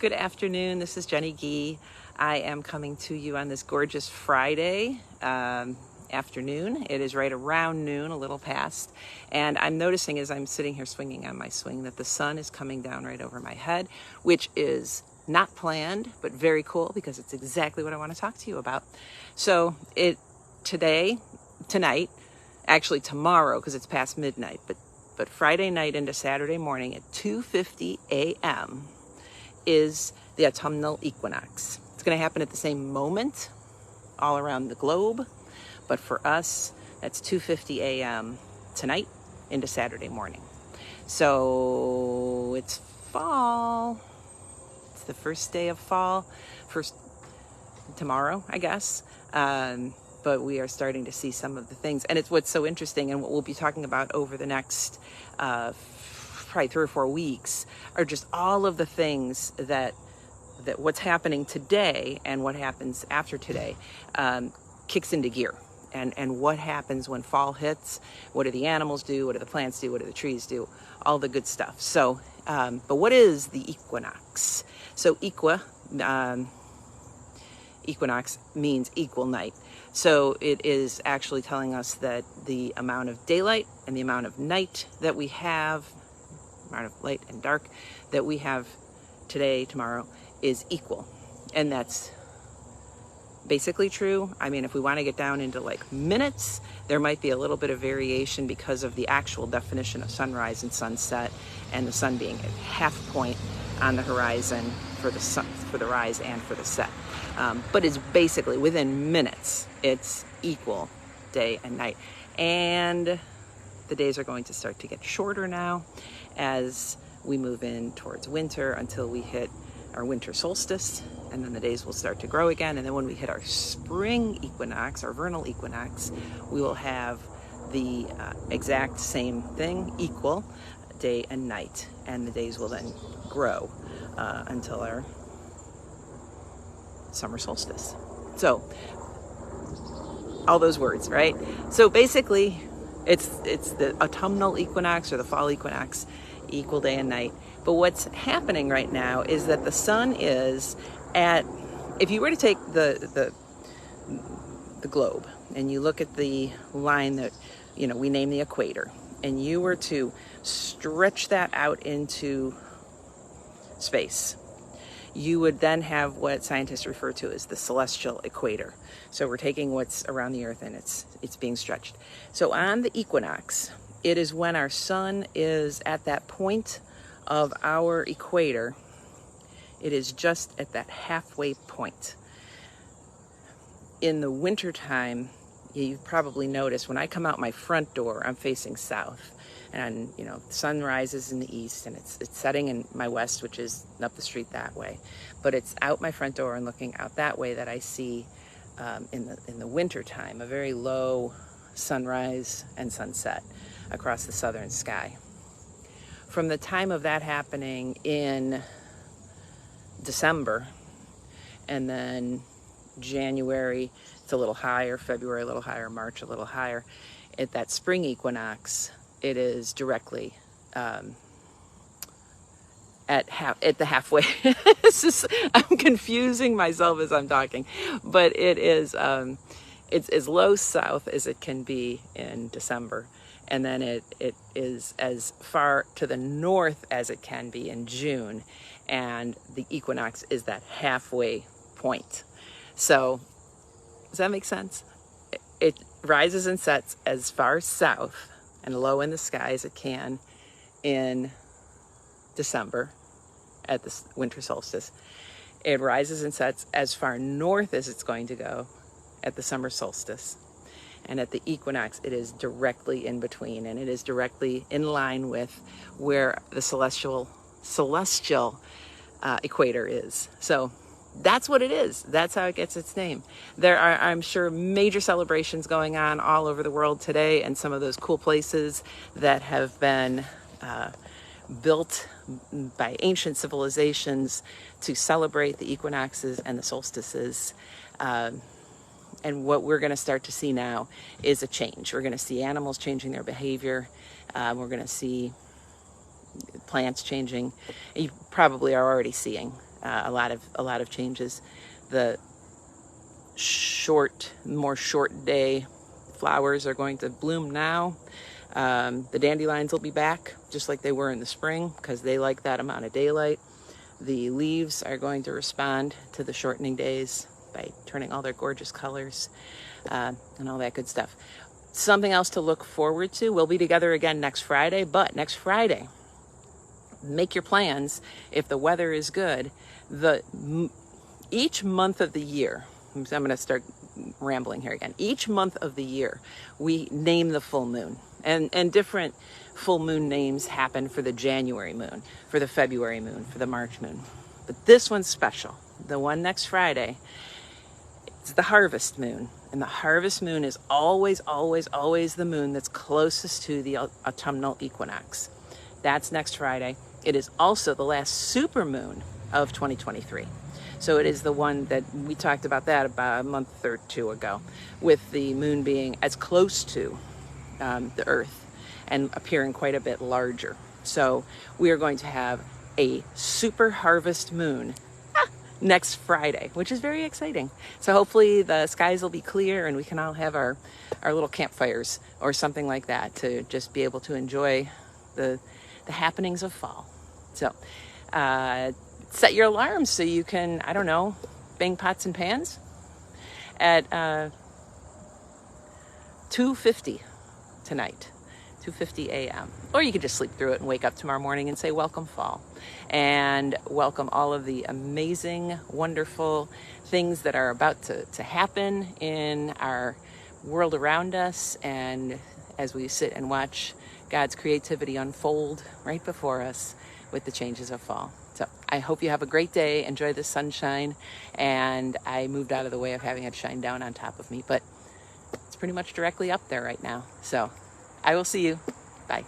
Good afternoon, this is Jenny Gee. I am coming to you on this gorgeous Friday afternoon. It is right around noon, a little past, and I'm noticing as I'm sitting here swinging on my swing that the sun is coming down right over my head, which is not planned, but very cool because it's exactly what I want to talk to you about. So tonight, actually tomorrow because it's past midnight, but Friday night into Saturday morning at 2:50 a.m. is the autumnal equinox. It's going to happen at the same moment all around the globe, but for us, that's 2:50 a.m. tonight into Saturday morning. So it's fall. It's the first day of fall, tomorrow, I guess. But we are starting to see some of the things, and it's what's so interesting, and what we'll be talking about over the next probably 3 or 4 weeks are just all of the things that what's happening today and what happens after today kicks into gear. And what happens when fall hits? What do the animals do? What do the plants do? What do the trees do? All the good stuff. So, but what is the equinox? So equinox means equal night. So it is actually telling us that the amount of daylight and the amount of night that we have, amount of light and dark that we have today, tomorrow, is equal. And that's basically true. I mean, if we want to get down into like minutes, there might be a little bit of variation because of the actual definition of sunrise and sunset, and the sun being at half point on the horizon for the sun, for the rise and for the set. But it's basically within minutes, it's equal day and night. And the days are going to start to get shorter now as we move in towards winter until we hit our winter solstice, and then the days will start to grow again. And then when we hit our spring equinox, our vernal equinox, we will have the exact same thing, equal day and night, and the days will then grow until our summer solstice. So all those words, right? So basically it's the autumnal equinox or the fall equinox, equal day and night. But what's happening right now is that the sun is at, if you were to take the globe and you look at the line that, you know, we name the equator, and you were to stretch that out into space, you would then have what scientists refer to as the celestial equator. So we're taking what's around the earth and it's being stretched. So on the equinox, it is when our sun is at that point of our equator. It is just at that halfway point. In the wintertime, you've probably noticed when I come out my front door, I'm facing south. And, you know, the sun rises in the east and it's setting in my west, which is up the street that way. But it's out my front door and looking out that way that I see in the winter time a very low sunrise and sunset across the southern sky. From the time of that happening in December, and then January, it's a little higher, February a little higher, March a little higher. At that spring equinox, it is directly at the halfway. I'm confusing myself as I'm talking, but it is it's as low south as it can be in December, and then it is as far to the north as it can be in June, and the equinox is that halfway point. So does that make sense? It rises and sets as far south and low in the sky as it can in December at the winter solstice. It rises and sets as far north as it's going to go at the summer solstice. And at the equinox, it is directly in between, and it is directly in line with where the celestial equator is. So that's what it is. That's how it gets its name. There are, I'm sure, major celebrations going on all over the world today, and some of those cool places that have been built by ancient civilizations to celebrate the equinoxes and the solstices. And what we're going to start to see now is a change. We're going to see animals changing their behavior. We're going to see plants changing. You probably are already seeing a lot of changes. The more short day flowers are going to bloom now. The dandelions will be back just like they were in the spring because they like that amount of daylight. The leaves are going to respond to the shortening days by turning all their gorgeous colors and all that good stuff. Something else to look forward to. We'll be together again next Friday, but next Friday, make your plans if the weather is good. Each month of the year, I'm going to start rambling here again. Each month of the year, we name the full moon. And different full moon names happen for the January moon, for the February moon, for the March moon. But this one's special. The one next Friday, it's the harvest moon. And the harvest moon is always, always, always the moon that's closest to the autumnal equinox. That's next Friday. It is also the last super moon of 2023. So it is the one that we talked about that about a month or two ago, with the moon being as close to the Earth and appearing quite a bit larger. So we are going to have a super harvest moon next Friday, which is very exciting. So hopefully the skies will be clear and we can all have our little campfires or something like that to just be able to enjoy the happenings of fall. So set your alarms so you can, I don't know, bang pots and pans at 2:50 tonight, 2:50 a.m. Or you could just sleep through it and wake up tomorrow morning and say, welcome fall. And welcome all of the amazing, wonderful things that are about to happen in our world around us. And as we sit and watch God's creativity unfold right before us with the changes of fall. So I hope you have a great day. Enjoy the sunshine. And I moved out of the way of having it shine down on top of me, but it's pretty much directly up there right now. So I will see you. Bye.